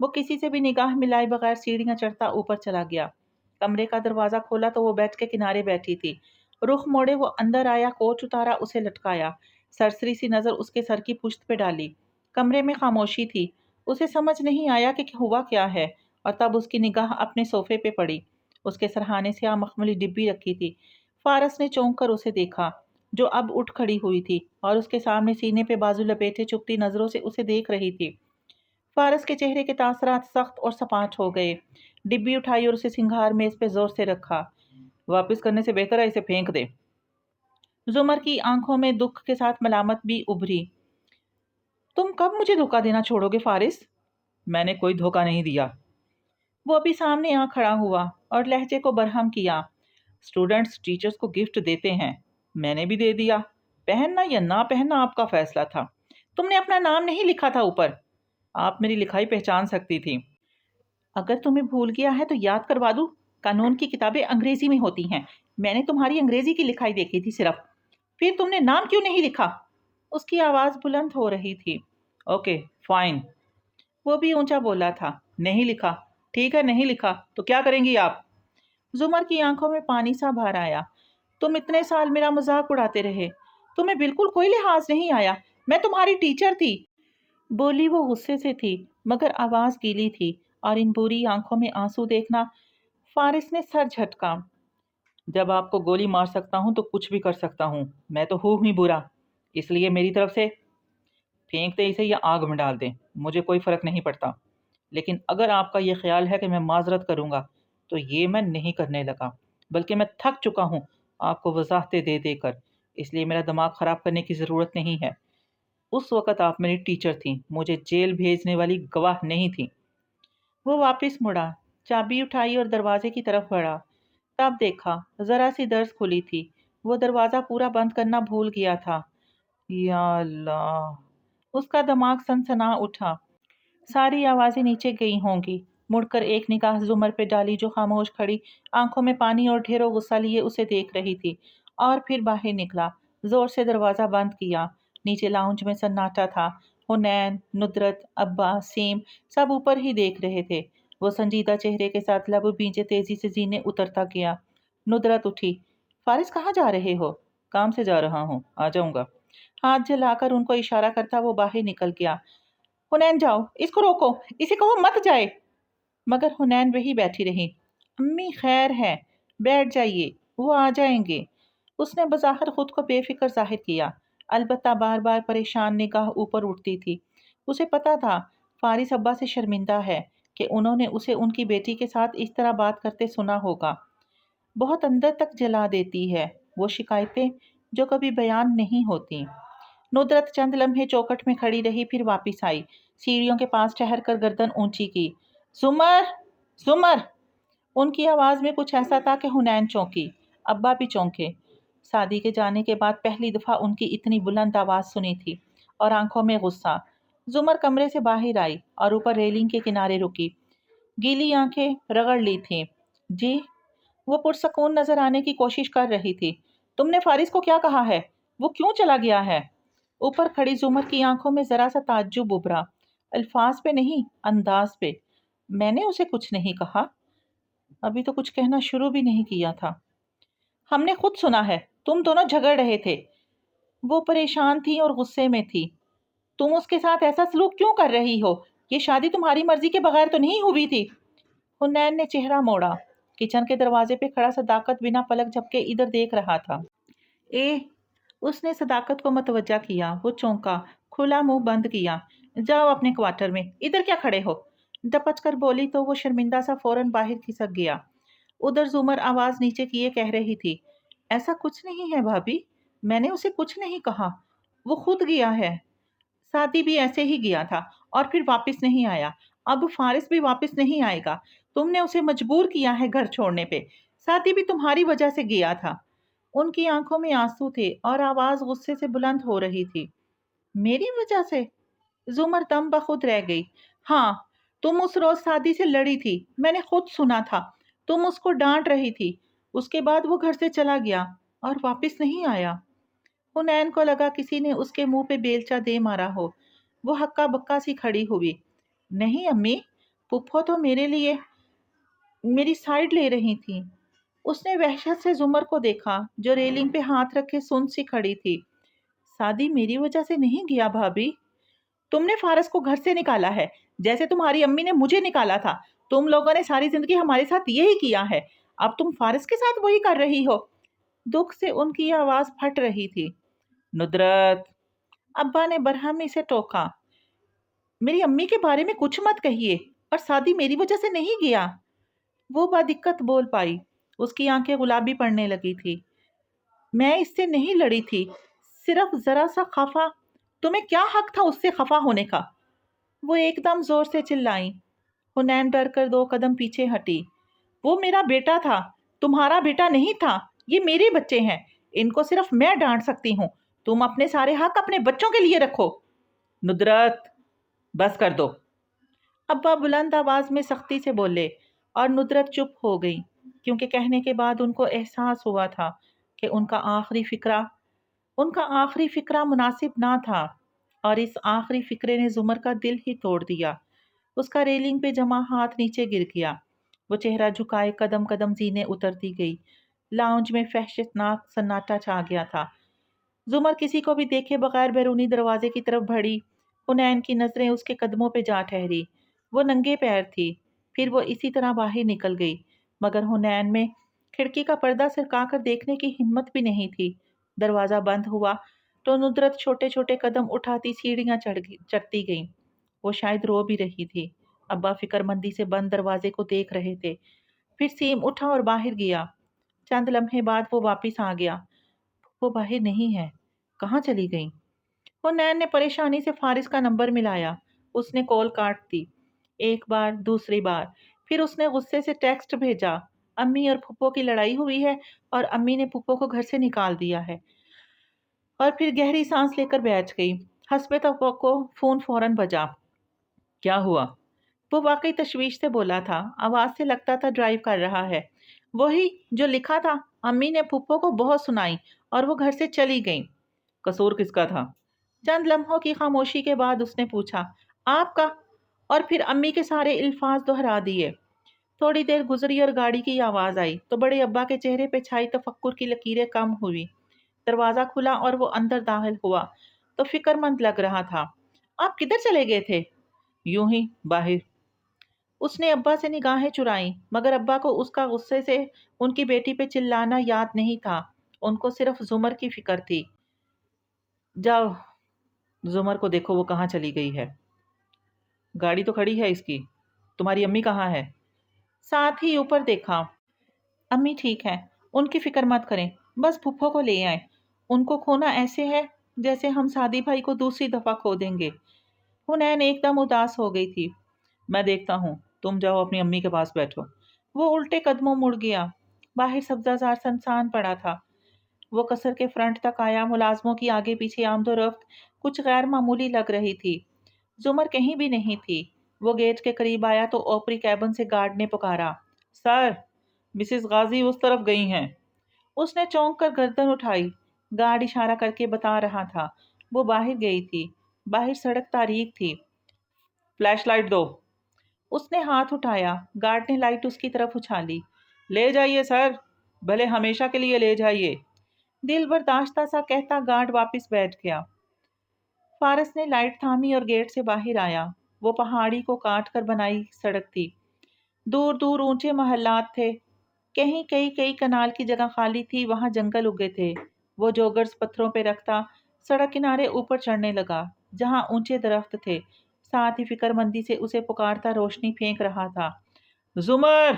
وہ کسی سے بھی نگاہ ملائے بغیر سیڑھیاں چڑھتا اوپر چلا گیا۔ کمرے کا دروازہ کھولا تو وہ بیڈ کے کنارے بیٹھی تھی۔ رخ موڑے وہ اندر آیا، کوٹ اتارا، اسے لٹکایا، سرسری سی نظر اس کے سر کی پشت پہ ڈالی۔ کمرے میں خاموشی تھی۔ اسے سمجھ نہیں آیا کہ ہوا کیا ہے، اور تب اس کی نگاہ اپنے صوفے پہ پڑی۔ اس کے سرہانے سے مخملی ڈبی رکھی تھی۔ فارس نے چونک کر اسے دیکھا، جو اب اٹھ کھڑی ہوئی تھی اور اس کے سامنے سینے پہ بازو لپیٹے چپتی نظروں سے اسے دیکھ رہی تھی۔ فارس کے چہرے کے تاثرات سخت اور سپاٹ ہو گئے۔ ڈبی اٹھائی اور اسے سنگھار میز پہ زور سے رکھا۔ واپس کرنے سے بہتر ہے اسے پھینک دے۔ زمر کی آنکھوں میں دکھ کے ساتھ ملامت بھی ابھری۔ تم کب مجھے دھوکہ دینا چھوڑو گے فارس؟ میں نے کوئی دھوکہ نہیں دیا۔ وہ ابھی سامنے آ کھڑا ہوا اور لہجے کو برہم کیا۔ اسٹوڈنٹس ٹیچرز کو گفٹ دیتے ہیں، میں نے بھی دے دیا۔ پہننا یا نہ پہننا آپ کا فیصلہ تھا۔ تم نے اپنا نام نہیں لکھا تھا اوپر۔ آپ میری لکھائی پہچان سکتی تھی۔ اگر تمہیں بھول گیا ہے تو یاد کروا دوں، قانون کی کتابیں انگریزی میں ہوتی ہیں۔ میں نے تمہاری انگریزی کی لکھائی دیکھی تھی صرف۔ پھر تم نے نام کیوں نہیں لکھا؟ اس کی آواز بلند ہو رہی تھی۔ اوکے فائن، وہ بھی اونچا بولا تھا۔ نہیں لکھا؟ ٹھیک ہے نہیں لکھا تو کیا کریں گی آپ؟ زمر کی آنکھوں میں پانی سا بھر آیا۔ تم اتنے سال میرا مذاق اڑاتے رہے، تمہیں بالکل کوئی لحاظ نہیں آیا۔ میں تمہاری ٹیچر تھی۔ بولی وہ غصے سے تھی مگر آواز گیلی تھی، اور ان بری آنکھوں میں آنسو دیکھنا۔ فارس نے سر جھٹکا۔ جب آپ کو گولی مار سکتا ہوں تو کچھ بھی کر سکتا ہوں۔ میں تو ہوں ہی برا، اس لیے میری طرف سے پھینک دے اسے یا آگ میں ڈال دیں، مجھے کوئی فرق نہیں پڑتا۔ لیکن اگر آپ کا یہ خیال ہے کہ میں معذرت کروں گا تو یہ میں نہیں کرنے لگا، بلکہ میں تھک چکا ہوں آپ کو وضاحتیں دے دے کر، اس لیے میرا دماغ خراب کرنے کی ضرورت نہیں ہے۔ اس وقت آپ میری ٹیچر تھیں، مجھے جیل بھیجنے والی گواہ نہیں تھیں۔ وہ واپس مڑا، چابی اٹھائی اور دروازے کی طرف بڑھا۔ تب دیکھا ذرا سی درز کھلی تھی۔ وہ دروازہ پورا بند کرنا بھول گیا تھا۔ یا اللہ! اس کا دماغ سنسنا اٹھا۔ ساری آوازیں نیچے گئی ہوں گی۔ مڑ کر ایک نگاہ زمر پہ ڈالی جو خاموش کھڑی، آنکھوں میں پانی اور ڈھیروں غصہ لیے اسے دیکھ رہی تھی، اور پھر باہر نکلا، زور سے دروازہ بند کیا۔ نیچے لاؤنج میں سناٹا تھا۔ حنین، ندرت، ابا، سیم سب اوپر ہی دیکھ رہے تھے۔ وہ سنجیدہ چہرے کے ساتھ لب بھینچے تیزی سے زینے اترتا گیا۔ ندرت اٹھی۔ فارس کہاں جا رہے ہو؟ کام سے جا رہا ہوں، آ جاؤں گا۔ ہاتھ جھلا کر ان کو اشارہ کرتا وہ باہر نکل گیا۔ حنین جاؤ، اس کو روکو، اسے کہو مت جائے۔ مگر حنین وہی بیٹھی رہی۔ امی خیر ہے، بیٹھ جائیے، وہ آ جائیں گے۔ اس نے بظاہر خود کو بے فکر ظاہر کیا، البتہ بار بار پریشان نگاہ اوپر اٹھتی تھی۔ اسے پتا تھا فارس ابا سے شرمندہ ہے کہ انہوں نے اسے ان کی بیٹی کے ساتھ اس طرح بات کرتے سنا ہوگا۔ بہت اندر تک جلا دیتی ہے وہ شکایتیں جو کبھی بیان نہیں ہوتی۔ ندرت چند لمحے چوکٹ میں کھڑی رہی، پھر واپس آئی، سیڑھیوں کے پاس ٹھہر کر گردن اونچی کی۔ زمر! زمر! ان کی آواز میں کچھ ایسا تھا کہ حنین چونکی، ابا بھی چونکے۔ سعدی کے جانے کے بعد پہلی دفعہ ان کی اتنی بلند آواز سنی تھی، اور آنکھوں میں غصہ۔ زمر کمرے سے باہر آئی اور اوپر ریلنگ کے کنارے رکی، گیلی آنکھیں رگڑ لی تھی۔ جی؟ وہ پرسکون نظر آنے کی کوشش کر رہی تھی۔ تم نے فارس کو کیا کہا ہے؟ وہ کیوں چلا گیا ہے؟ اوپر کھڑی زمر کی آنکھوں میں ذرا سا تعجب ابھرا۔ الفاظ پہ نہیں، انداز پہ۔ میں نے اسے کچھ نہیں کہا، ابھی تو کچھ کہنا شروع بھی نہیں کیا تھا۔ ہم نے خود سنا ہے، تم دونوں جھگڑ رہے تھے۔ وہ پریشان تھی اور غصے میں تھی۔ تم اس کے ساتھ ایسا سلوک کیوں کر رہی ہو؟ یہ شادی تمہاری مرضی کے بغیر تو نہیں ہوئی تھی۔ حنین نے چہرہ موڑا۔ کچن کے دروازے پہ کھڑا صداقت بنا پلک جھپکے ادھر دیکھ رہا تھا۔ اس نے صداقت کو متوجہ کیا۔ وہ چونکا، کھلا منہ بند کیا۔ جاؤ اپنے کوارٹر میں، ادھر کیا کھڑے ہو؟ ڈپچ کر بولی تو وہ شرمندہ سا فوراً باہر کھسک گیا۔ ادھر زمر آواز نیچے کیے کہہ رہی تھی، ایسا کچھ نہیں ہے بھابی، میں نے اسے کچھ نہیں کہا، وہ خود گیا ہے۔ سعدی بھی ایسے ہی گیا تھا اور پھر واپس نہیں آیا، اب فارس بھی واپس نہیں آئے گا۔ تم نے اسے مجبور کیا ہے گھر چھوڑنے پہ۔ سعدی بھی تمہاری وجہ سے گیا تھا۔ ان کی آنکھوں میں آنسو تھے اور آواز غصے سے بلند ہو رہی تھی۔ میری وجہ سے؟ زمر دم بخود رہ گئی۔ ہاں، تم اس روز سعدی سے لڑی تھی، میں نے خود سنا تھا۔ تم اس کو ڈانٹ رہی تھی، اس کے بعد وہ گھر سے چلا گیا اور واپس نہیں آیا۔ حنین کو لگا کسی نے اس کے منہ پہ بیلچہ دے مارا ہو۔ وہ ہکا بکا سی کھڑی ہوئی۔ نہیں امی، پھپھو تو میرے لیے میری سائیڈ لے رہی تھی۔ اس نے وحشت سے زمر کو دیکھا جو ریلنگ پہ ہاتھ رکھے سن سی کھڑی تھی۔ سادی میری وجہ سے نہیں گیا بھابھی، تم نے فارس کو گھر سے نکالا ہے جیسے تمہاری امی نے مجھے نکالا تھا۔ تم لوگوں نے ساری زندگی ہمارے ساتھ یہی کیا ہے، اب تم فارس کے ساتھ وہی کر رہی ہو۔ دکھ سے ان کی آواز پھٹ رہی تھی۔ ندرت، ابا نے برہمی سے ٹوکا، میری امی کے بارے میں کچھ مت کہیے، اور سادی میری وجہ سے نہیں گیا۔ وہ بادقت بول پائی، اس کی آنکھیں گلابی پڑنے لگی تھی۔ میں اس سے نہیں لڑی تھی، صرف ذرا سا خفا۔ تمہیں کیا حق تھا اس سے خفا ہونے کا؟ وہ ایک دم زور سے چلائیں۔ حنین ڈر کر 2 قدم پیچھے ہٹی۔ وہ میرا بیٹا تھا، تمہارا بیٹا نہیں تھا۔ یہ میرے بچے ہیں، ان کو صرف میں ڈانٹ سکتی ہوں۔ تم اپنے سارے حق اپنے بچوں کے لیے رکھو۔ ندرت، بس کر دو، ابا بلند آواز میں سختی سے بولے، اور ندرت چپ ہو گئی، کیونکہ کہنے کے بعد ان کو احساس ہوا تھا کہ ان کا آخری فکرہ مناسب نہ تھا، اور اس آخری فکرے نے زمر کا دل ہی توڑ دیا۔ اس کا ریلنگ پہ جمع ہاتھ نیچے گر گیا، وہ چہرہ جھکائے قدم قدم زینے اترتی گئی۔ لاؤنج میں وحشتناک سناٹا چھا گیا تھا۔ زمر کسی کو بھی دیکھے بغیر بیرونی دروازے کی طرف بڑھی۔ حنین کی نظریں اس کے قدموں پہ جا ٹھہری۔ وہ ننگے پیر تھی، پھر وہ اسی طرح باہر نکل گئی، مگر حنین میں کھڑکی کا پردہ سرکا کر دیکھنے کی ہمت بھی نہیں تھی۔ دروازہ بند ہوا تو ندرت چھوٹے چھوٹے قدم اٹھاتی سیڑھیاں چڑھتی گئی۔ وہ شاید رو بھی رہی تھی۔ ابا فکر مندی سے بند دروازے کو دیکھ رہے تھے۔ پھر سیم اٹھا اور باہر گیا۔ چند لمحے بعد وہ واپس آ گیا۔ وہ باہر نہیں ہے، کہاں چلی گئی؟ حنین نے پریشانی سے فارس کا نمبر ملایا۔ اس نے کال کاٹ دی، ایک بار، دوسری بار، پھر اس نے غصے سے ٹیکسٹ بھیجا، امی اور پھپھو کی لڑائی ہوئی ہے اور امی نے پھپھو کو گھر سے نکال دیا ہے۔ اور پھر گہری سانس لے کر بیٹھ گئی۔ حسب توقع فون فوراً بجا۔ کیا ہوا؟ وہ واقعی تشویش سے بولا تھا، آواز سے لگتا تھا ڈرائیو کر رہا ہے۔ وہی جو لکھا تھا، امی نے پھپھو کو بہت سنائی اور وہ گھر سے چلی گئی۔ قصور کس کا تھا؟ چند لمحوں کی خاموشی کے بعد اس نے پوچھا۔ آپ کا، اور پھر امی کے سارے الفاظ دہرا دیے۔ تھوڑی دیر گزری اور گاڑی کی آواز آئی تو بڑے ابا کے چہرے پہ چھائی تفکر کی لکیریں کم ہوئی۔ دروازہ کھلا اور وہ اندر داخل ہوا تو فکر مند لگ رہا تھا۔ آپ کدھر چلے گئے تھے؟ یوں ہی باہر۔ اس نے ابا سے نگاہیں چرائیں، مگر ابا کو اس کا غصے سے ان کی بیٹی پہ چلانا یاد نہیں تھا۔ ان کو صرف زمر کی فکر تھی۔ جاؤ زمر کو دیکھو وہ کہاں چلی گئی ہے۔ گاڑی تو کھڑی ہے اس کی، تمہاری امی کہاں ہے؟ ساتھ ہی اوپر دیکھا۔ امی ٹھیک ہے، ان کی فکر مت کریں، بس پھپھو کو لے آئیں۔ ان کو کھونا ایسے ہے جیسے ہم سادی بھائی کو دوسری دفعہ کھو دیں گے۔ حنین ایک دم اداس ہو گئی تھی۔ میں دیکھتا ہوں، تم جاؤ اپنی امی کے پاس بیٹھو۔ وہ الٹے قدموں مڑ گیا۔ باہر سبزہ زار سنسان پڑا تھا۔ وہ قصر کے فرنٹ تک آیا۔ ملازموں کی آگے پیچھے آمد و رفت کچھ غیر معمولی لگ رہی تھی۔ زمر کہیں بھی نہیں تھی۔ وہ گیٹ کے قریب آیا تو اوپری کیبن سے گارڈ نے پکارا، سر، مسز غازی اس طرف گئی ہیں۔ اس نے چونک کر گردن اٹھائی۔ گارڈ اشارہ کر کے بتا رہا تھا وہ باہر گئی تھی۔ باہر سڑک تاریک تھی۔ فلیش لائٹ دو۔ اس نے ہاتھ اٹھایا۔ گارڈ نے لائٹ اس کی طرف اچھالی۔ لے جائیے سر، بھلے ہمیشہ کے لیے لے جائیے۔ دل برداشتہ سا کہتا گارڈ واپس بیٹھ گیا۔ فارس نے لائٹ تھامی اور گیٹ سے باہر آیا۔ وہ پہاڑی کو کاٹ کر بنائی سڑک تھی۔ دور دور اونچے محلات تھے۔ کہیں کئی کنال کی جگہ خالی تھی، وہاں جنگل اگے تھے۔ وہ جوگرز پتھروں پہ رکھتا سڑک کنارے اوپر چڑھنے لگا جہاں اونچے درخت تھے، ساتھ ہی فکر مندی سے اسے پکارتا روشنی پھینک رہا تھا۔ زمر!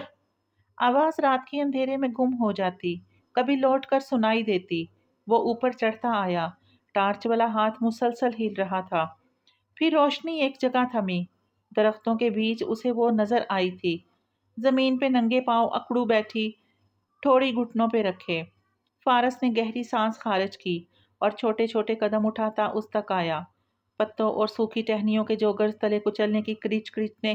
آواز رات کے اندھیرے میں گم ہو جاتی، کبھی لوٹ کر سنائی دیتی۔ وہ اوپر چڑھتا آیا، ٹارچ والا ہاتھ مسلسل ہل رہا تھا۔ پھر روشنی ایک جگہ تھمی، درختوں کے بیچ اسے وہ نظر آئی تھی، زمین پہ ننگے پاؤں اکڑو بیٹھی، ٹھوڑی گھٹنوں پہ رکھے۔ فارس نے گہری سانس خارج کی اور چھوٹے چھوٹے قدم اٹھاتا اس تک آیا۔ پتوں اور سوکھی ٹہنیوں کے جوگرز تلے کچلنے کی کرچ کرچ نے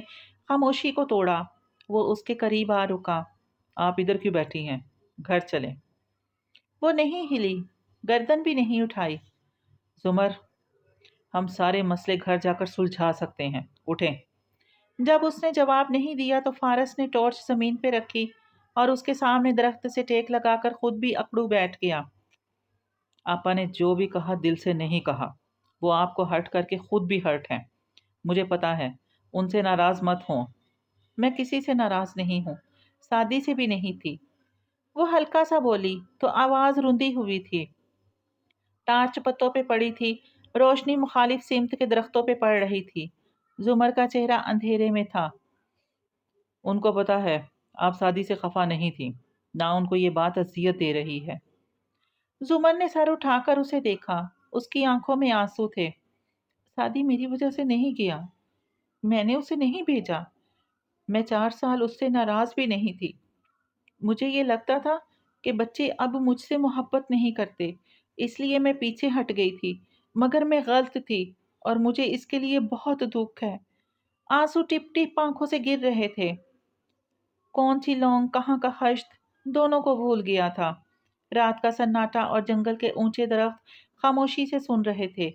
خاموشی کو توڑا۔ وہ اس کے قریب آ رکا۔ آپ ادھر کیوں بیٹھی ہیں؟ گھر چلیں۔ وہ نہیں ہلی، گردن بھی نہیں اٹھائی۔ زمر، ہم سارے مسئلے گھر جا کر سلجھا سکتے ہیں، اٹھیں۔ جب اس نے جواب نہیں دیا تو فارس نے ٹارچ زمین پہ رکھی اور اس کے سامنے درخت سے ٹیک لگا کر خود بھی اکڑو بیٹھ گیا۔ آپا نے جو بھی کہا دل سے نہیں کہا، وہ آپ کو ہرٹ کر کے خود بھی ہرٹ ہیں، مجھے پتا ہے، ان سے ناراض مت ہوں۔ میں کسی سے ناراض نہیں ہوں، سادی سے بھی نہیں تھی، وہ ہلکا سا بولی تو آواز رندی ہوئی تھی۔ ٹارچ پتوں پہ پڑی تھی، روشنی مخالف سمت کے درختوں پہ پڑ رہی تھی۔ زمر کا چہرہ اندھیرے میں تھا۔ ان کو پتا ہے آپ سادی سے خفا نہیں تھی، نہ ان کو یہ بات اذیت دے رہی ہے۔ زمر نے سر اٹھا کر اسے دیکھا، اس کی آنکھوں میں آنسو تھے۔ سادی میری وجہ سے نہیں کیا، میں نے اسے نہیں بھیجا، میں 4 سال اس سے ناراض بھی نہیں تھی۔ مجھے یہ لگتا تھا کہ بچے اب مجھ سے محبت نہیں کرتے، اس لیے میں پیچھے ہٹ گئی تھی، مگر میں غلط تھی اور مجھے اس کے لیے بہت دکھ ہے۔ آنسو ٹپ ٹپ آنکھوں سے گر رہے تھے۔ کون سی لونگ کہاں کا خشت دونوں کو بھول گیا تھا۔ رات کا سناٹا اور جنگل کے اونچے درخت خاموشی سے سن رہے تھے۔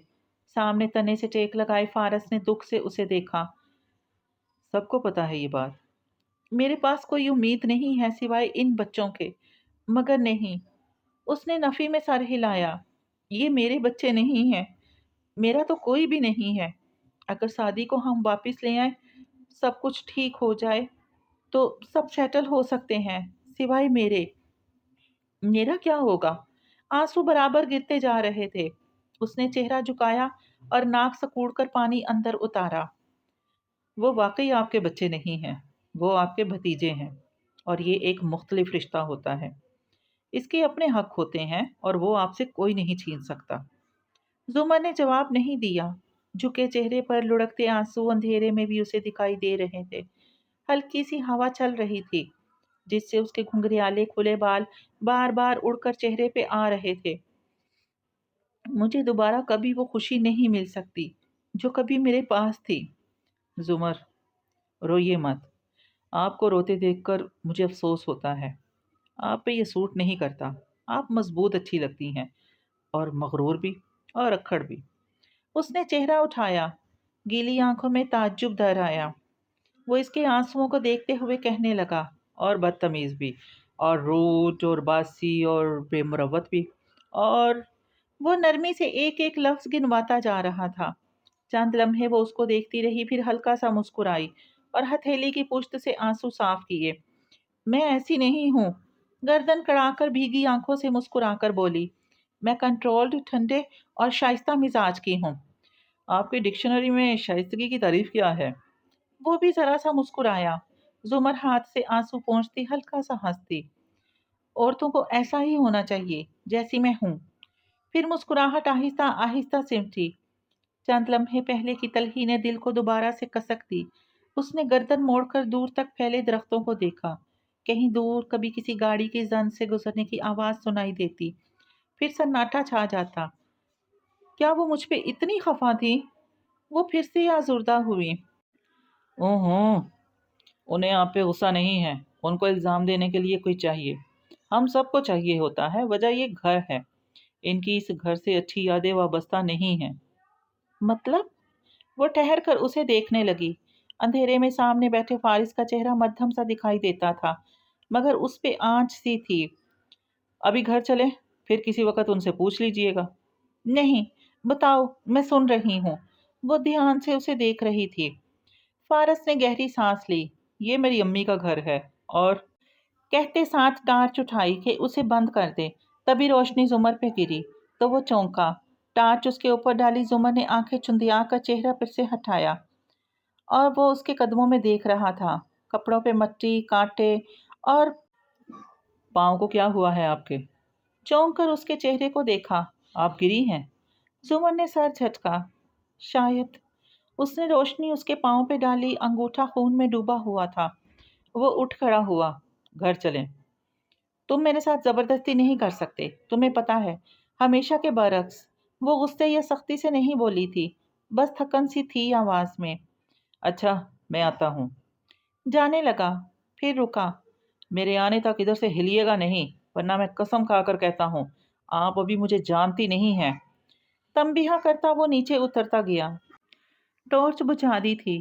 سامنے تنے سے ٹیک لگائے فارس نے دکھ سے اسے دیکھا۔ سب کو پتا ہے یہ بات، میرے پاس کوئی امید نہیں ہے سوائے ان بچوں کے، مگر نہیں۔ اس نے نفی میں سر ہلایا۔ یہ میرے بچے نہیں ہیں، میرا تو کوئی بھی نہیں ہے۔ اگر سادی کو ہم واپس لے آئیں، سب کچھ ٹھیک ہو جائے تو سب سیٹل ہو سکتے ہیں سوائے میرے۔ میرا کیا ہوگا؟ آنسو برابر گرتے جا رہے تھے۔ اس نے چہرہ جھکایا اور ناک سکوڑ کر پانی اندر اتارا۔ وہ واقعی آپ کے بچے نہیں ہیں، وہ آپ کے بھتیجے ہیں، اور یہ ایک مختلف رشتہ ہوتا ہے۔ اس کے اپنے حق ہوتے ہیں اور وہ آپ سے کوئی نہیں چھین سکتا۔ زمر نے جواب نہیں دیا، جھکے چہرے پر لڑکتے آنسو اندھیرے میں بھی اسے دکھائی دے رہے تھے۔ ہلکی سی ہوا چل رہی تھی جس سے اس کے گھنگریالے کھلے بال بار بار اڑ کر چہرے پہ آ رہے تھے۔ مجھے دوبارہ کبھی وہ خوشی نہیں مل سکتی جو کبھی میرے پاس تھی۔ زمر، روئیے مت، آپ کو روتے دیکھ کر مجھے افسوس ہوتا ہے۔ آپ پہ یہ سوٹ نہیں کرتا، آپ مضبوط اچھی لگتی ہیں، اور مغرور بھی اور اکھڑ بھی۔ اس نے چہرہ اٹھایا، گیلی آنکھوں میں تعجب در آیا۔ وہ اس کے آنسوؤں کو دیکھتے ہوئے کہنے لگا، اور بدتمیز بھی، اور روٹ اور باسی اور بے مروت بھی، اور وہ نرمی سے ایک ایک لفظ گنواتا جا رہا تھا۔ چند لمحے وہ اس کو دیکھتی رہی، پھر ہلکا سا مسکرائی اور ہتھیلی کی پشت سے آنسو صاف کیے۔ میں ایسی نہیں ہوں، گردن کڑا کر بھیگی آنکھوں سے مسکرا کر بولی، میں کنٹرولڈ، ٹھنڈے اور شائستہ مزاج کی ہوں۔ آپ کی ڈکشنری میں شائستگی کی تعریف کیا ہے؟ وہ بھی ذرا سا مسکرایا۔ زمر ہاتھ سے آنسو پونچھتی ہلکا سا ہنستی۔ عورتوں کو ایسا ہی ہونا چاہیے جیسی میں ہوں۔ پھر مسکراہٹ آہستہ آہستہ سمٹی۔ چند لمحے پہلے کی تلخی نے دل کو دوبارہ سے کسک دی۔ اس نے گردن موڑ کر دور تک پھیلے درختوں کو دیکھا۔ کہیں دور کبھی کسی گاڑی کی زن سے گزرنے کی آواز سنائی دیتی، پھر سناٹا چھا جاتا۔ کیا وہ مجھ پہ اتنی خفا تھی؟ وہ پھر سے آزردہ ہوئی۔ اوہوں، انہیں آپ پہ غصہ نہیں ہے، ان کو الزام دینے کے لیے کوئی چاہیے۔ ہم سب کو چاہیے ہوتا ہے، وجہ یہ گھر ہے، ان کی اس گھر سے اچھی یادیں وابستہ نہیں ہیں۔ مطلب؟ وہ ٹھہر کر اسے دیکھنے لگی۔ اندھیرے میں سامنے بیٹھے فارس کا چہرہ مدھم سا دکھائی دیتا تھا، مگر اس پہ آنچ سی تھی۔ ابھی گھر چلے، پھر کسی وقت ان سے پوچھ لیجئے گا۔ نہیں، بتاؤ، میں سن رہی ہوں۔ وہ دھیان سے اسے دیکھ رہی تھی۔ فارس نے گہری سانس لی۔ یہ میری امی کا گھر ہے، اور کہتے ساتھ ٹارچ اٹھائی کہ اسے بند کر دے۔ تبھی روشنی زمر پہ گری تو وہ چونکا۔ ٹارچ اس کے اوپر ڈالی، زمر نے آنکھیں چندیا کر چہرہ پھر سے ہٹایا، اور وہ اس کے قدموں میں دیکھ رہا تھا، کپڑوں پہ مٹی، کانٹے، اور پاؤں کو کیا ہوا ہے آپ کے؟ چونک کر اس کے چہرے کو دیکھا۔ آپ گری ہیں؟ زمر نے سر جھٹکا۔ شاید۔ اس نے روشنی اس کے پاؤں پہ ڈالی، انگوٹھا خون میں ڈوبا ہوا تھا۔ وہ اٹھ کھڑا ہوا۔ گھر چلیں۔ تم میرے ساتھ زبردستی نہیں کر سکتے، تمہیں پتا ہے، ہمیشہ کے برعکس۔ وہ غصے یا سختی سے نہیں بولی تھی، بس تھکن سی تھی آواز میں۔ اچھا، میں آتا ہوں۔ جانے لگا، پھر رکا۔ میرے آنے تک ادھر سے ہلیے گا نہیں، ورنہ میں قسم کھا کر کہتا ہوں، آپ ابھی مجھے جانتی نہیں ہیں۔ تنبیہ کرتا وہ نیچے اترتا گیا۔ ٹارچ بجھا دی تھی،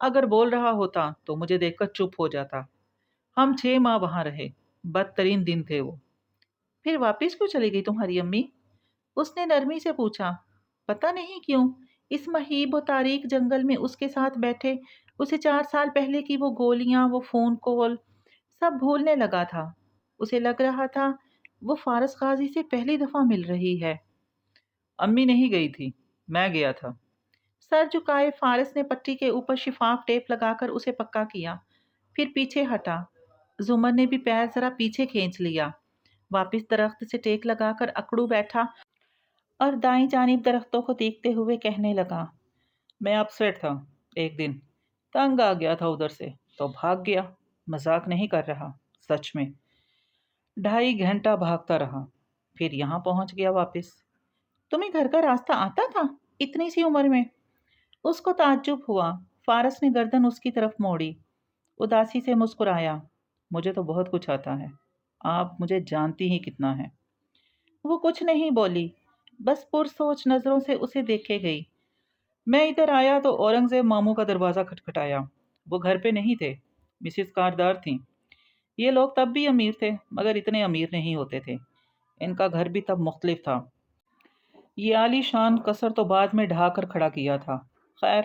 اگر بول رہا ہوتا تو مجھے دیکھ کر چپ ہو جاتا۔ ہم 6 ماہ وہاں رہے، بدترین دن تھے وہ۔ پھر واپس کیوں چلی گئی تمہاری امی؟ اس نے نرمی سے پوچھا۔ پتہ نہیں کیوں، اس مہیب و تاریک جنگل میں اس کے ساتھ بیٹھے اسے 4 سال پہلے کی وہ گولیاں، وہ فون کال سب بھولنے لگا تھا۔ اسے لگ رہا تھا وہ فارس غازی سے پہلی دفعہ مل رہی ہے۔ امی نہیں گئی تھی، میں گیا تھا۔ سر جھکائے فارس نے پٹی کے اوپر شفاف ٹیپ لگا کر اسے پکا کیا، پھر پیچھے ہٹا۔ زمر نے بھی پیر ذرا پیچھے کھینچ لیا، واپس درخت سے ٹیک لگا کر اکڑو بیٹھا اور دائیں جانب درختوں کو دیکھتے ہوئے کہنے لگا، میں اپ سیٹ تھا ایک دن، تنگ آ گیا تھا ادھر سے تو بھاگ گیا۔ مذاق نہیں کر رہا، سچ میں۔ 2.5 گھنٹہ بھاگتا رہا، پھر یہاں پہنچ گیا واپس۔ تمہیں گھر کا راستہ آتا تھا اتنی سی عمر میں؟ اس کو تعجب ہوا۔ فارس نے گردن اس کی طرف موڑی، اداسی سے مسکرایا۔ مجھے تو بہت کچھ آتا ہے، آپ مجھے جانتی ہی کتنا ہے۔ وہ کچھ نہیں بولی، بس پرسوچ نظروں سے اسے دیکھے گئی۔ میں ادھر آیا تو اورنگزیب ماموں کا دروازہ کھٹکھٹایا۔ وہ گھر پہ نہیں تھے، مسز کاردار تھیں۔ یہ لوگ تب بھی امیر تھے مگر اتنے امیر نہیں ہوتے تھے۔ ان کا گھر بھی تب مختلف تھا۔ یہ عالی شان قصر تو بعد میں ڈھا کر کھڑا کیا تھا۔ خیر،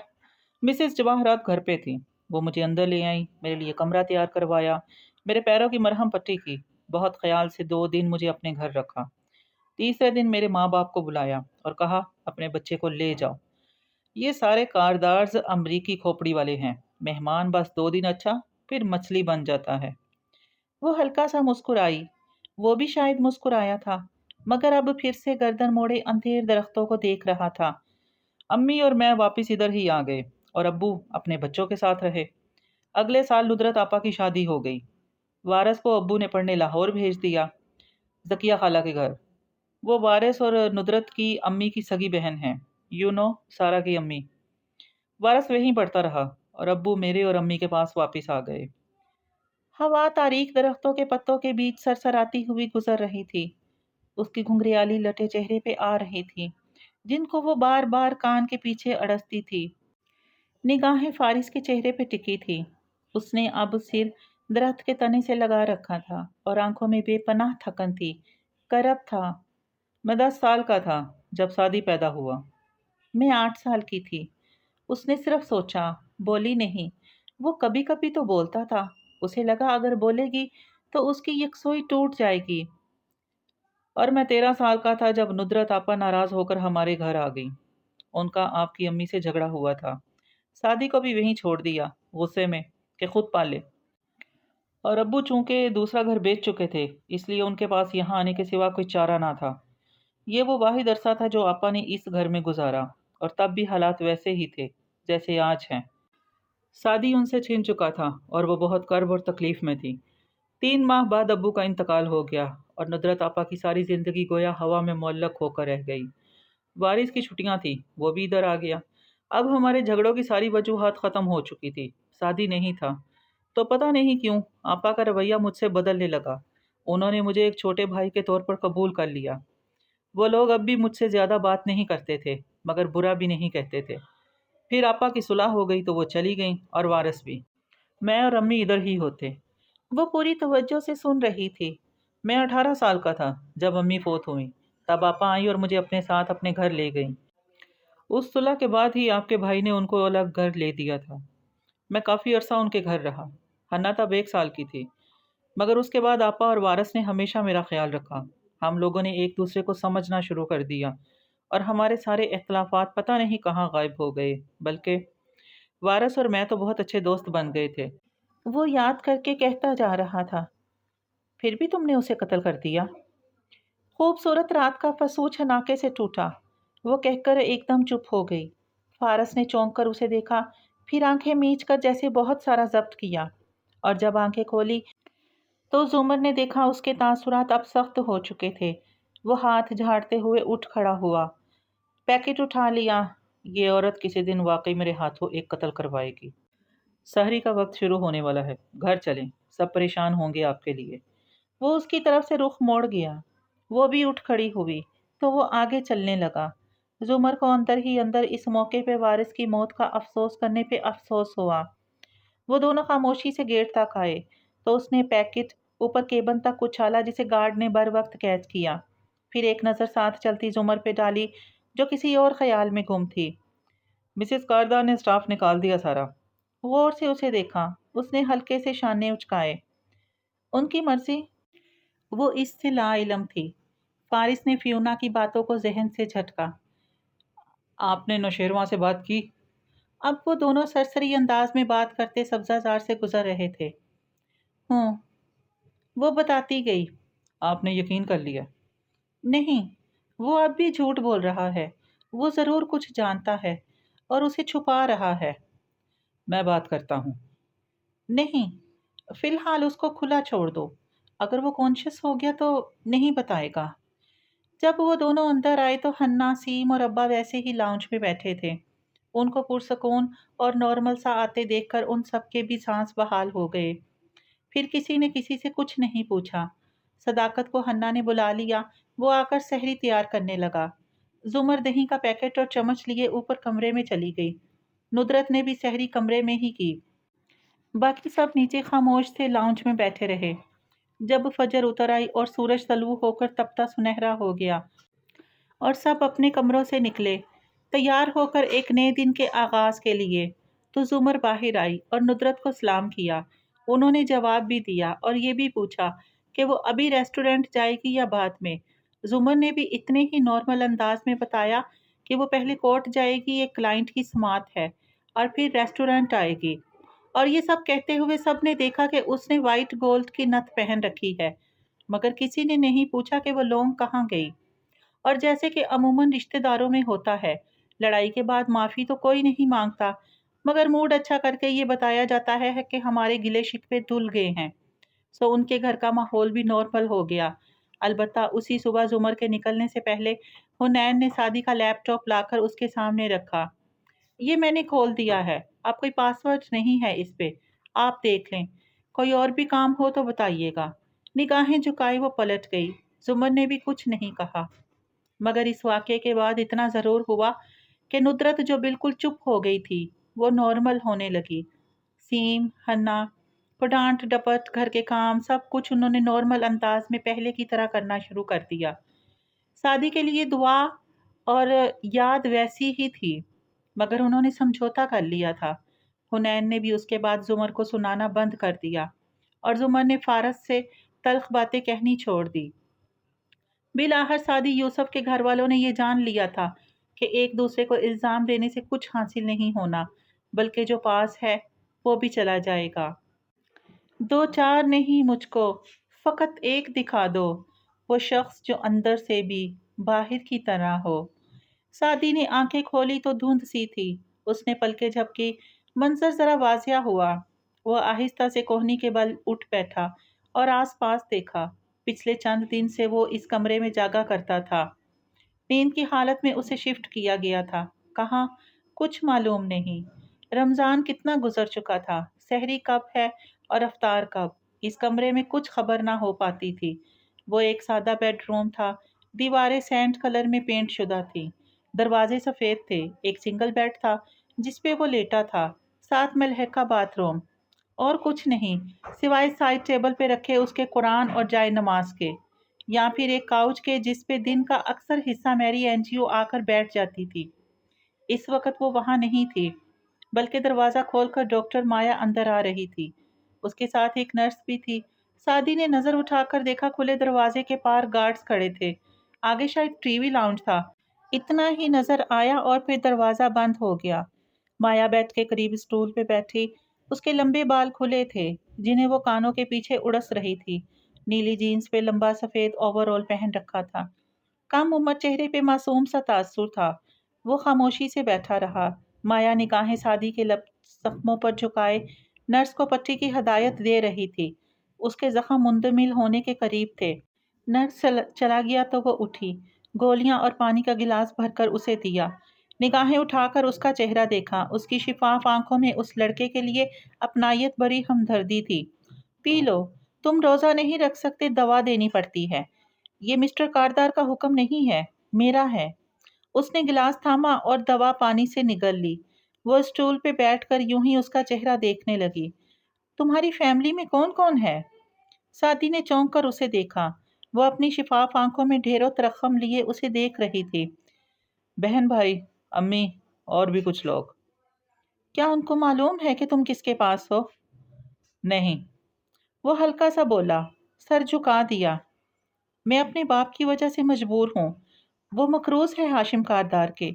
مسز جواہرات گھر پہ تھی۔ وہ مجھے اندر لے آئیں، میرے لیے کمرہ تیار کروایا، میرے پیروں کی مرہم پٹی کی، بہت خیال سے 2 دن مجھے اپنے گھر رکھا۔ تیسرے دن میرے ماں باپ کو بلایا اور کہا اپنے بچے کو لے جاؤ۔ یہ سارے کاردارز امریکی کھوپڑی والے ہیں، مہمان بس 2 دن اچھا، پھر مچھلی بن جاتا ہے۔ وہ ہلکا سا مسکرائی، وہ بھی شاید مسکرایا تھا، مگر اب پھر سے گردن موڑے اندھیر درختوں کو دیکھ رہا تھا۔ امی اور میں واپس ادھر ہی آ گئے اور ابو اپنے بچوں کے ساتھ رہے۔ اگلے سال ندرت آپا کی شادی ہو گئی۔ وارث کو ابو نے پڑھنے لاہور بھیج دیا، ذکیہ خالہ کے گھر۔ وہ وارث اور ندرت کی امی کی سگی بہن ہیں، سارا کی امی۔ وارث وہیں پڑھتا رہا اور ابو میرے اور امی کے پاس واپس آ گئے۔ ہوا تاریک درختوں کے پتوں کے بیچ سرسراتی ہوئی گزر رہی تھی۔ اس کی گھنگریالی لٹیں چہرے پہ آ رہی تھی، جن کو وہ بار بار کان کے پیچھے اڑستی تھی۔ نگاہیں فارس کے چہرے پہ ٹکی تھی۔ اس نے اب سر درخت کے تنے سے لگا رکھا تھا اور آنکھوں میں بے پناہ تھکن تھی۔ کرب تھا۔ میں 10 سال کا تھا جب سعدی پیدا ہوا۔ میں 8 سال کی تھی۔ اس نے صرف سوچا، بولی نہیں۔ وہ کبھی کبھی تو بولتا تھا، اسے لگا اگر بولے گی تو اس کی یکسوئی ٹوٹ جائے گی۔ اور میں 13 سال کا تھا جب ندرت آپا ناراض ہو کر ہمارے گھر آ گئی۔ ان کا آپ کی امی سے جھگڑا ہوا تھا۔ سعدی کو بھی وہیں چھوڑ دیا، غصے میں کہ خود پالے۔ اور ابو چونکہ دوسرا گھر بیچ چکے تھے، اس لیے ان کے پاس یہاں آنے کے سوا کوئی چارہ نہ تھا۔ یہ وہ واحد عرصہ تھا جو آپا نے اس گھر میں گزارا، اور تب بھی حالات ویسے ہی تھے جیسے آج ہیں۔ سعدی ان سے چھن چکا تھا اور وہ بہت کرب اور تکلیف میں تھی۔ 3 ماہ بعد ابو کا انتقال ہو گیا اور ندرت آپا کی ساری زندگی گویا ہوا میں معلق ہو کر رہ گئی۔ وارث کی چھٹیاں تھیں، وہ بھی ادھر آ گیا۔ اب ہمارے جھگڑوں کی ساری وجوہات ختم ہو چکی تھی، سعدی نہیں تھا۔ تو پتہ نہیں کیوں آپا کا رویہ مجھ سے بدلنے لگا۔ انہوں نے مجھے ایک چھوٹے بھائی کے طور پر قبول کر لیا۔ وہ لوگ اب بھی مجھ سے زیادہ بات نہیں کرتے تھے، مگر برا بھی نہیں کہتے تھے۔ پھر آپا کی صلح ہو گئی تو وہ چلی گئیں، اور وارث بھی۔ میں اور امی ادھر ہی ہوتے۔ وہ پوری توجہ سے سن رہی تھی۔ میں 18 سال کا تھا جب امی فوت ہوئیں، تب آپا آئیں اور مجھے اپنے ساتھ اپنے گھر لے گئیں۔ اس صلح کے بعد ہی آپ کے بھائی نے ان کو الگ گھر لے دیا تھا۔ میں کافی عرصہ ان کے گھر رہا۔ حنا تب 1 سال کی تھی، مگر اس کے بعد آپا اور وارث نے ہمیشہ میرا خیال رکھا۔ ہم لوگوں نے ایک دوسرے کو سمجھنا شروع کر دیا اور ہمارے سارے اختلافات پتہ نہیں کہاں غائب ہو گئے، بلکہ وارث اور میں تو بہت اچھے دوست بن گئے تھے۔ وہ یاد کر کے کہتا جا رہا تھا، پھر بھی تم نے اسے قتل کر دیا؟ خوبصورت رات کا فسو چھناکے سے ٹوٹا۔ وہ کہہ کر ایک دم چپ ہو گئی۔ فارس نے چونک کر اسے دیکھا، پھر آنکھیں میچ کر جیسے بہت سارا ضبط کیا، اور جب آنکھیں کھولی تو زمر نے دیکھا اس کے تاثرات اب سخت ہو چکے تھے۔ وہ ہاتھ جھاڑتے ہوئے اٹھ کھڑا ہوا۔ پیکٹ اٹھا لیا۔ یہ عورت کسی دن واقعی میرے ہاتھوں ایک قتل کروائے گی۔ سحری کا وقت شروع ہونے والا ہے، گھر چلیں، سب پریشان ہوں گے آپ کے لیے۔ وہ اس کی طرف سے رخ موڑ گیا۔ وہ بھی اٹھ کھڑی ہوئی تو وہ آگے چلنے لگا۔ زمر کو اندر ہی اندر اس موقع پہ وارث کی موت کا افسوس کرنے پہ افسوس ہوا۔ وہ دونوں خاموشی سے گیٹ تک آئے تو اس نے پیکٹ اوپر کیبن تک اچھالا جسے گارڈ نے بر وقت کیچ کیا، پھر ایک نظر ساتھ چلتی زمر پہ ڈالی جو کسی اور خیال میں گم تھی۔ مسز کاردار نے سٹاف نکال دیا سارا۔ غور سے اسے دیکھا، اس نے ہلکے سے شانے اچکائے۔ ان کی مرضی؟ وہ اس سے لا علم تھی۔ فارس نے فیونا کی باتوں کو ذہن سے جھٹکا۔ آپ نے نوشیروان سے بات کی؟ اب وہ دونوں سرسری انداز میں بات کرتے سبزہ زار سے گزر رہے تھے۔ ہوں، وہ بتاتی گئی۔ آپ نے یقین کر لیا؟ نہیں، وہ اب بھی جھوٹ بول رہا ہے۔ وہ ضرور کچھ جانتا ہے اور اسے چھپا رہا ہے۔ میں بات کرتا ہوں۔ نہیں، فی الحال اس کو کھلا چھوڑ دو۔ اگر وہ کانشیس ہو گیا تو نہیں بتائے گا۔ جب وہ دونوں اندر آئے تو ہنا، سیم اور ابا ویسے ہی لاؤنج میں بیٹھے تھے۔ ان کو پرسکون اور نارمل سا آتے دیکھ کر ان سب کے بھی سانس بحال ہو گئے۔ پھر کسی نے کسی سے کچھ نہیں پوچھا۔ صداقت کو ہنا نے بلا لیا، وہ آ کر سحری تیار کرنے لگا۔ زمر دہی کا پیکٹ اور چمچ لیے اوپر کمرے میں چلی گئی۔ ندرت نے بھی سحری کمرے میں ہی کی۔ باقی سب نیچے خاموش تھے، لاؤنج میں بیٹھے رہے۔ جب فجر اتر آئی اور سورج طلوع ہو کر تپتا سنہرا ہو گیا اور سب اپنے کمروں سے نکلے تیار ہو کر ایک نئے دن کے آغاز کے لیے، تو زمر باہر آئی اور ندرت کو سلام کیا۔ انہوں نے جواب بھی دیا اور یہ بھی پوچھا کہ وہ ابھی ریسٹورنٹ جائے گی یا بعد میں۔ زمر نے بھی اتنے ہی نارمل انداز میں بتایا کہ وہ پہلے کورٹ جائے گی، ایک کلائنٹ کی سماعت ہے، اور پھر ریسٹورنٹ آئے گی۔ اور یہ سب کہتے ہوئے سب نے دیکھا کہ اس نے وائٹ گولڈ کی نتھ پہن رکھی ہے، مگر کسی نے نہیں پوچھا کہ وہ لونگ کہاں گئی۔ اور جیسے کہ عموماً رشتہ داروں میں ہوتا ہے، لڑائی کے بعد معافی تو کوئی نہیں مانگتا، مگر موڈ اچھا کر کے یہ بتایا جاتا ہے کہ ہمارے گلے شکوے دھل گئے ہیں۔ سو ان کے گھر کا ماحول بھی نارمل ہو گیا۔ البتہ اسی صبح زمر کے نکلنے سے پہلے حنین نے سعدی کا لیپ ٹاپ لا کر اس کے سامنے رکھا۔ یہ میں نے کھول دیا ہے، اب کوئی پاس ورڈ نہیں ہے اس پہ، آپ دیکھ لیں، کوئی اور بھی کام ہو تو بتائیے گا۔ نگاہیں جھکائے وہ پلٹ گئی۔ زمر نے بھی کچھ نہیں کہا، مگر اس واقعے کے بعد اتنا ضرور ہوا کہ ندرت جو بالکل چپ ہو گئی تھی وہ نارمل ہونے لگی۔ سیم، ہنا کو ڈانٹ ڈپٹ، گھر کے کام، سب کچھ انہوں نے نارمل انداز میں پہلے کی طرح کرنا شروع کر دیا۔ سعدی کے لیے دعا اور یاد ویسی ہی تھی، مگر انہوں نے سمجھوتا کر لیا تھا۔ حنین نے بھی اس کے بعد زمر کو سنانا بند کر دیا اور زمر نے فارس سے تلخ باتیں کہنی چھوڑ دی۔ بالآخر سعدی یوسف کے گھر والوں نے یہ جان لیا تھا کہ ایک دوسرے کو الزام دینے سے کچھ حاصل نہیں ہونا، بلکہ جو پاس ہے وہ بھی چلا جائے گا۔ دو چار نہیں مجھ کو، فقط ایک دکھا دو، وہ شخص جو اندر سے بھی باہر کی طرح ہو۔ سعدی نے آنکھیں کھولی تو دھند سی تھی، اس نے پلکیں جھپکی، منظر ذرا واضح ہوا۔ وہ آہستہ سے کوہنی کے بل اٹھ بیٹھا اور آس پاس دیکھا۔ پچھلے چند دن سے وہ اس کمرے میں جاگا کرتا تھا۔ نیند کی حالت میں اسے شفٹ کیا گیا تھا، کہاں کچھ معلوم نہیں۔ رمضان کتنا گزر چکا تھا، سحری کب ہے اور افطار کب، اس کمرے میں کچھ خبر نہ ہو پاتی تھی۔ وہ ایک سادہ بیڈ روم تھا، دیواریں سینڈ کلر میں پینٹ شدہ تھی، دروازے سفید تھے، ایک سنگل بیڈ تھا جس پہ وہ لیٹا تھا، ساتھ ملحقہ باتھ روم، اور کچھ نہیں سوائے سائڈ ٹیبل پہ رکھے اس کے قرآن اور جائے نماز کے، یا پھر ایک کاؤچ کے جس پہ دن کا اکثر حصہ میری اینجیو آ کر بیٹھ جاتی تھی۔ اس وقت وہ وہاں نہیں تھی، بلکہ دروازہ کھول کر ڈاکٹر مایا اندر آ رہی تھی، اس کے ساتھ ایک نرس بھی تھی۔ سعدی نے نظر اٹھا کر دیکھا کھلے دروازے کے پار گارڈز کھڑے تھے، آگے شاید ٹی وی لاؤنج تھا، اتنا ہی نظر آیا اور پھر دروازہ بند ہو گیا۔ مایا بیڈ کے قریب اسٹول پہ بیٹھی، اس کے لمبے بال کھلے تھے جنہیں وہ کانوں کے پیچھے اڑس رہی تھی، نیلی جینز پہ لمبا سفید اوور آل پہن رکھا تھا، کم عمر چہرے پہ معصوم سا تاثر تھا۔ وہ خاموشی سے بیٹھا رہا۔ مایا نگاہیں سعدی کے زخموں پر جھکائے نرس کو پٹی کی ہدایت دے رہی تھی، اس کے زخم مندمل ہونے کے قریب تھے۔ نرس چلا گیا تو وہ اٹھی، گولیاں اور پانی کا گلاس بھر کر اسے دیا، نگاہیں اٹھا کر اس کا چہرہ دیکھا، اس کی شفاف آنکھوں میں اس لڑکے کے لیے اپنائیت بڑی ہمدردی تھی۔ پی لو، تم روزہ نہیں رکھ سکتے، دوا دینی پڑتی ہے، یہ مسٹر کاردار کا حکم نہیں ہے، میرا ہے۔ اس نے گلاس تھاما اور دوا پانی سے نگل لی۔ وہ اسٹول پہ بیٹھ کر یوں ہی اس کا چہرہ دیکھنے لگی۔ تمہاری فیملی میں کون کون ہے؟ ساتھی نے چونک کر اسے دیکھا۔ وہ اپنی شفاف آنکھوں میں ڈھیروں ترخم لیے اسے دیکھ رہی تھی۔ بہن، بھائی، امی اور بھی کچھ لوگ۔ کیا ان کو معلوم ہے کہ تم کس کے پاس ہو؟ نہیں، وہ ہلکا سا بولا، سر جھکا دیا۔ میں اپنے باپ کی وجہ سے مجبور ہوں۔ وہ مقروض ہے ہاشم کاردار کے،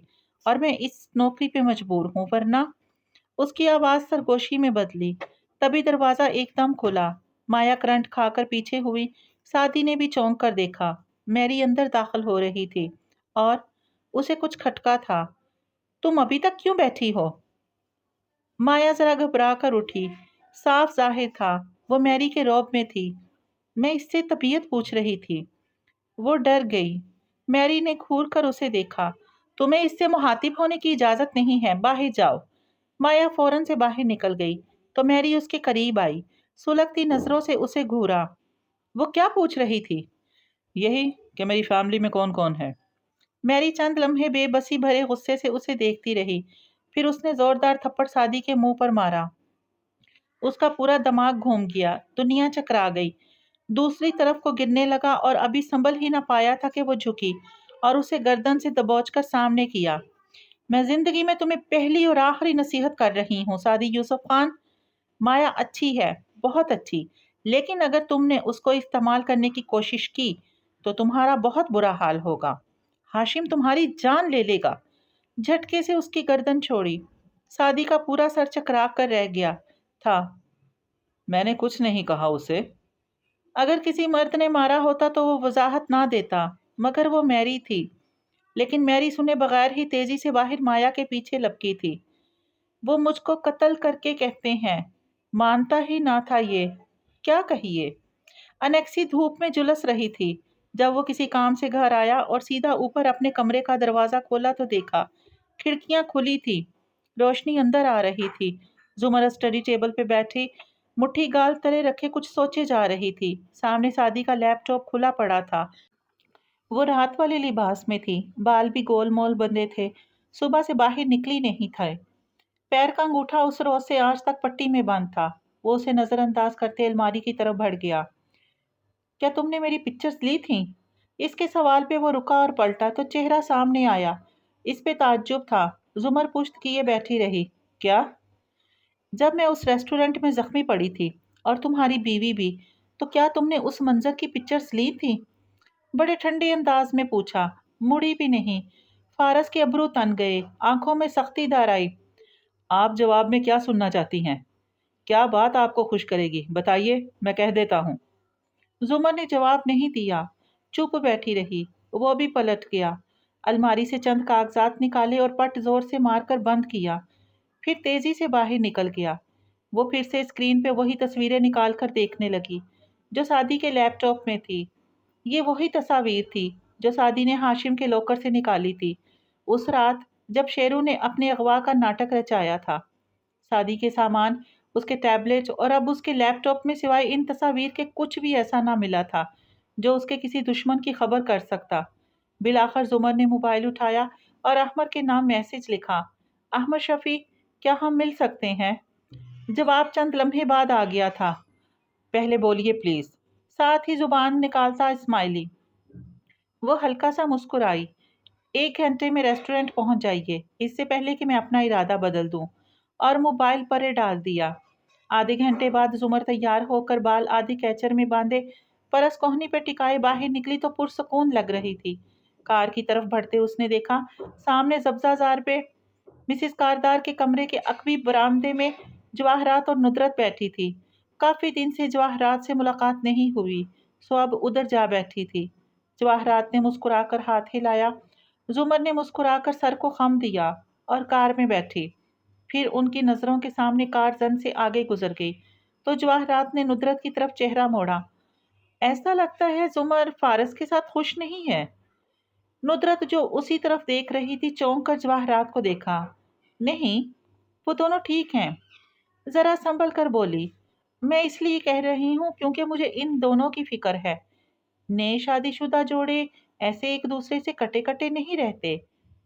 اور میں اس نوکری پہ مجبور ہوں، ورنہ… اس کی آواز سرگوشی میں بدلی۔ تبھی دروازہ ایک دم کھلا۔ مایا کرنٹ کھا کر پیچھے ہوئی۔ سادی نے بھی چونک کر دیکھا۔ میری اندر داخل ہو رہی تھی اور اسے کچھ کھٹکا تھا۔ تم ابھی تک کیوں بیٹھی ہو؟ مایا ذرا گھبرا کر اٹھی۔ صاف ظاہر تھا وہ میری کے رعب میں تھی۔ میں اس سے طبیعت پوچھ رہی تھی۔ وہ ڈر گئی۔ میری نے گھور کر اسے دیکھا۔ تمہیں اس سے مخاطب ہونے کی اجازت نہیں ہے، باہر جاؤ۔ مایا فوراً سے باہر نکل گئی تو میری اس کے قریب آئی، سلگتی نظروں سے اسے گھورا۔ وہ کیا پوچھ رہی تھی؟ یہی کہ میری فیملی میں کون کون ہے۔ میری چند لمحے بے بسی بھرے غصے سے اسے دیکھتی رہی، پھر اس نے زوردار تھپڑ سادی کے منہ پر مارا۔ اس کا پورا دماغ گھوم گیا، دنیا چکرا گئی۔ دوسری طرف کو گرنے لگا اور ابھی سنبھل ہی نہ پایا تھا کہ وہ جھکی اور اسے گردن سے دبوچ کر سامنے کیا۔ میں زندگی میں تمہیں پہلی اور آخری نصیحت کر رہی ہوں سادی یوسف خان۔ مایا اچھی ہے، بہت اچھی، لیکن اگر تم نے اس کو استعمال کرنے کی کوشش کی تو تمہارا بہت برا حال ہوگا۔ ہاشم تمہاری جان لے لے گا۔ جھٹکے سے اس کی گردن چھوڑی۔ سادی کا پورا سر چکرا کر رہ گیا تھا۔ میں نے کچھ نہیں کہا اسے۔ اگر کسی مرد نے مارا ہوتا تو وہ وضاحت نہ دیتا، مگر وہ میری تھی۔ لیکن میری سنے بغیر ہی تیزی سے باہر مایا کے پیچھے لپکی تھی۔ وہ مجھ کو قتل کر کے کہتے ہیں۔ مانتا ہی نہ تھا یہ۔ کیا کہیے؟ انیکسی دھوپ میں جلس رہی تھی۔ جب وہ کسی کام سے گھر آیا اور سیدھا اوپر اپنے کمرے کا دروازہ کھولا تو دیکھا کھڑکیاں کھلی تھی، روشنی اندر آ رہی تھی۔ زمر اسٹڈی ٹیبل پہ بیٹھی مٹھی گال تلے رکھے کچھ سوچے جا رہی تھی۔ سامنے سادی کا لیپ ٹاپ کھلا پڑا تھا۔ وہ رات والے لباس میں تھی، بال بھی گول مول بندے تھے، صبح سے باہر نکلی نہیں تھے۔ پیر کا انگوٹھا اس روز سے آج تک پٹی میں بند تھا۔ وہ اسے نظر انداز کرتے الماری کی طرف بڑھ گیا۔ کیا تم نے میری پکچرز لی تھیں؟ اس کے سوال پہ وہ رکا اور پلٹا تو چہرہ سامنے آیا۔ اس پہ تعجب تھا۔ زمر پشت کیے بیٹھی رہی۔ کیا؟ جب میں اس ریسٹورنٹ میں زخمی پڑی تھی، اور تمہاری بیوی بھی، تو کیا تم نے اس منظر کی پکچرز لی تھی؟ بڑے ٹھنڈے انداز میں پوچھا۔ مڑی بھی نہیں۔ فارس کے ابرو تن گئے، آنکھوں میں سختی دار آئی۔ آپ جواب میں کیا سننا چاہتی ہیں؟ کیا بات آپ کو خوش کرے گی؟ بتائیے، میں کہہ دیتا ہوں۔ زمر نے جواب نہیں دیا، چپ بیٹھی رہی۔ وہ بھی پلٹ گیا، الماری سے چند کاغذات نکالے اور پٹ زور سے مار کر بند کیا، پھر تیزی سے باہر نکل گیا۔ وہ پھر سے اسکرین پہ وہی تصویریں نکال کر دیکھنے لگی جو سادی کے لیپ ٹاپ میں تھی۔ یہ وہی تصاویر تھی جو سادی نے ہاشم کے لاکر سے نکالی تھی اس رات جب شیرو نے اپنے اغوا کا ناٹک رچایا تھا۔ سادی کے سامان، اس کے ٹیبلٹ اور اب اس کے لیپ ٹاپ میں سوائے ان تصاویر کے کچھ بھی ایسا نہ ملا تھا جو اس کے کسی دشمن کی خبر کر سکتا۔ بالآخر زمر نے موبائل اٹھایا اور احمد کے نام میسج لکھا۔ احمد شفیع، کیا ہم مل سکتے ہیں؟ جواب چند لمحے بعد آ گیا تھا۔ پہلے بولیے پلیز۔ ساتھ ہی زبان نکالتا اسمائلی۔ وہ ہلکا سا مسکرائی۔ 1 گھنٹے میں ریسٹورنٹ پہنچ جائیے، اس سے پہلے کہ میں اپنا ارادہ بدل دوں، اور موبائل پرے ڈال دیا۔ آدھے گھنٹے بعد زمر تیار ہو کر بال آدھی کیچر میں باندھے پرس کوہنی پہ ٹکائے باہر نکلی تو پرسکون لگ رہی تھی۔ کار کی طرف بڑھتے اس نے دیکھا سامنے سبزہ زار پہ مسز کاردار کے کمرے کے عقبی برآمدے میں جواہرات اور ندرت بیٹھی تھی۔ کافی دن سے جواہرات سے ملاقات نہیں ہوئی، سو اب ادھر جا بیٹھی تھی۔ جواہرات نے مسکرا کر ہاتھ ہلایا۔ زمر نے مسکرا کر سر کو خم دیا اور کار میں بیٹھی۔ پھر ان کی نظروں کے سامنے کار زن سے آگے گزر گئی تو جواہرات نے ندرت کی طرف چہرہ موڑا۔ ایسا لگتا ہے زمر فارس کے ساتھ خوش نہیں ہے۔ ندرت جو اسی طرف دیکھ رہی تھی چونک کر جواہرات کو دیکھا۔ نہیں، وہ دونوں ٹھیک ہیں۔ ذرا سنبھل کر بولی، میں اس لیے کہہ رہی ہوں کیونکہ مجھے ان دونوں کی فکر ہے۔ نئے شادی شدہ جوڑے ایسے ایک دوسرے سے کٹے کٹے نہیں رہتے۔